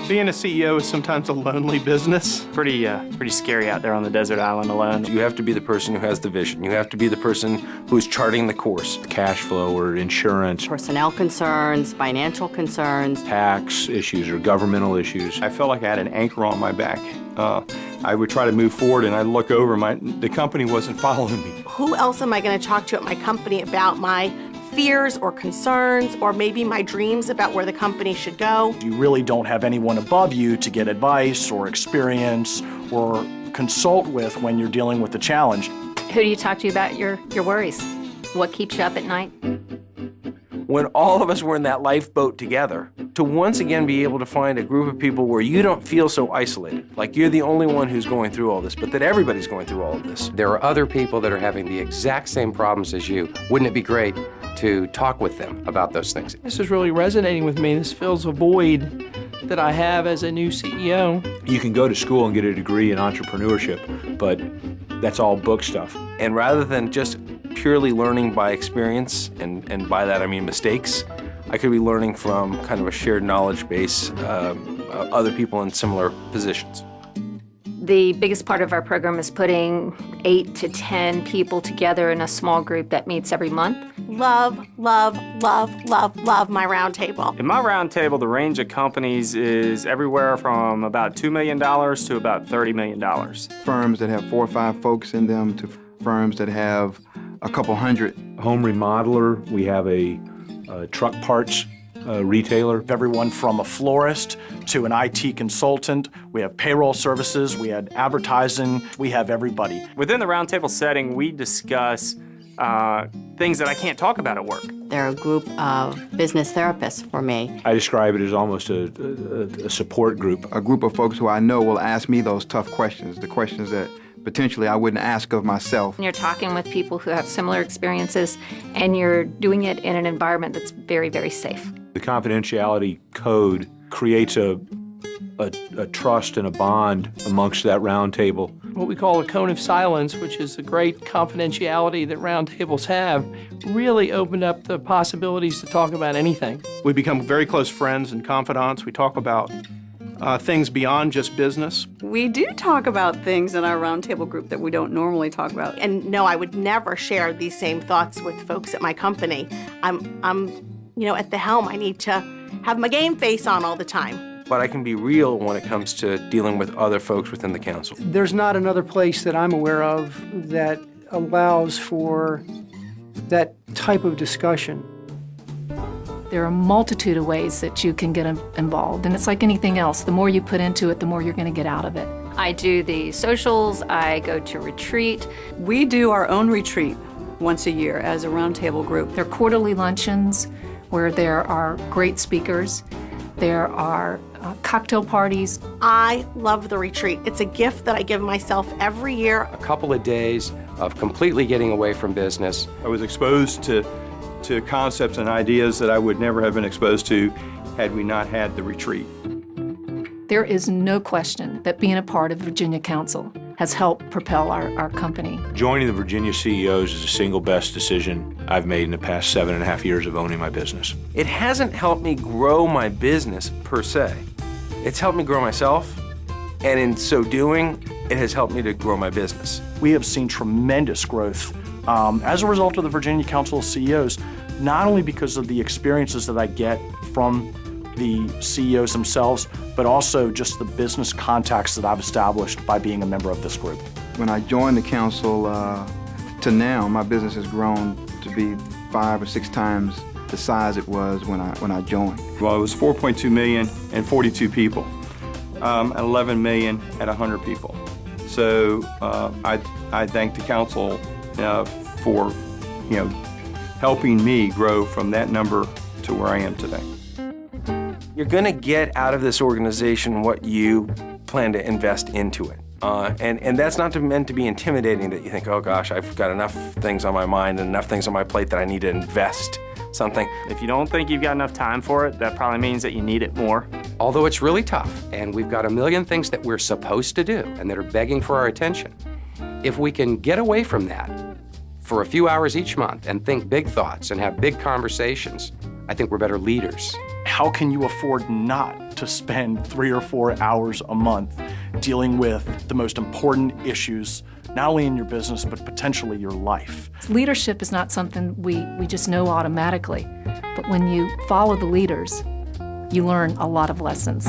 Being a CEO is sometimes a lonely business. Pretty scary out there on the desert island alone. You have to be the person who has the vision. You have to be the person who's charting the course. Cash flow or insurance. Personnel concerns, financial concerns. Tax issues or governmental issues. I felt like I had an anchor on my back. I would try to move forward and I'd look over, the company wasn't following me. Who else am I going to talk to at my company about my fears or concerns or maybe my dreams about where the company should go? You really don't have anyone above you to get advice or experience or consult with when you're dealing with the challenge. Who do you talk to about your worries? What keeps you up at night? When all of us were in that lifeboat together, to once again be able to find a group of people where you don't feel so isolated, like you're the only one who's going through all this, but that everybody's going through all of this. There are other people that are having the exact same problems as you. Wouldn't it be great to talk with them about those things? This is really resonating with me. This fills a void that I have as a new CEO. You can go to school and get a degree in entrepreneurship, but that's all book stuff. And rather than just purely learning by experience, and by that I mean mistakes, I could be learning from kind of a shared knowledge base, other people in similar positions. The biggest part of our program is putting 8 to 10 people together in a small group that meets every month. Love, love, love, love, love my roundtable. In my roundtable, the range of companies is everywhere from about $2 million to about $30 million. Firms that have 4 or 5 folks in them to firms that have a couple hundred. Home remodeler, we have a truck parts retailer. Everyone from a florist to an IT consultant. We have payroll services, we had advertising, we have everybody. Within the roundtable setting, we discuss things that I can't talk about at work. They're a group of business therapists for me. I describe it as almost a support group. A group of folks who I know will ask me those tough questions, the questions that potentially I wouldn't ask of myself. You're talking with people who have similar experiences, and you're doing it in an environment that's very, very safe. The confidentiality code creates a trust and a bond amongst that round table. What we call a cone of silence, which is the great confidentiality that roundtables have, really opened up the possibilities to talk about anything. We become very close friends and confidants. We talk about things beyond just business. We do talk about things in our roundtable group that we don't normally talk about. And no, I would never share these same thoughts with folks at my company. I'm at the helm. I need to have my game face on all the time. But I can be real when it comes to dealing with other folks within the council. There's not another place that I'm aware of that allows for that type of discussion. There are a multitude of ways that you can get involved, and it's like anything else. The more you put into it, the more you're going to get out of it. I do the socials, I go to retreat. We do our own retreat once a year as a roundtable group. There are quarterly luncheons where there are great speakers. There are cocktail parties. I love the retreat. It's a gift that I give myself every year. A couple of days of completely getting away from business. I was exposed to concepts and ideas that I would never have been exposed to had we not had the retreat. There is no question that being a part of Virginia Council has helped propel our company. Joining the Virginia CEOs is the single best decision I've made in the past 7.5 years of owning my business. It hasn't helped me grow my business per se. It's helped me grow myself, and in so doing, it has helped me to grow my business. We have seen tremendous growth as a result of the Virginia Council of CEOs, not only because of the experiences that I get from the CEOs themselves, but also just the business contacts that I've established by being a member of this group. When I joined the council to now, my business has grown to be 5 or 6 times the size it was when I joined. Well, it was 4.2 million and 42 people, 11 million at 100 people. So I thank the council for helping me grow from that number to where I am today. You're going to get out of this organization what you plan to invest into it. And that's not meant to be intimidating, that you think, oh gosh, I've got enough things on my mind and enough things on my plate that I need to invest something. If you don't think you've got enough time for it, that probably means that you need it more. Although it's really tough, and we've got a million things that we're supposed to do and that are begging for our attention, if we can get away from that for a few hours each month and think big thoughts and have big conversations, I think we're better leaders. how can you afford not to spend 3 or 4 hours a month dealing with the most important issues, not only in your business, but potentially your life? Leadership is not something we just know automatically, but when you follow the leaders, you learn a lot of lessons.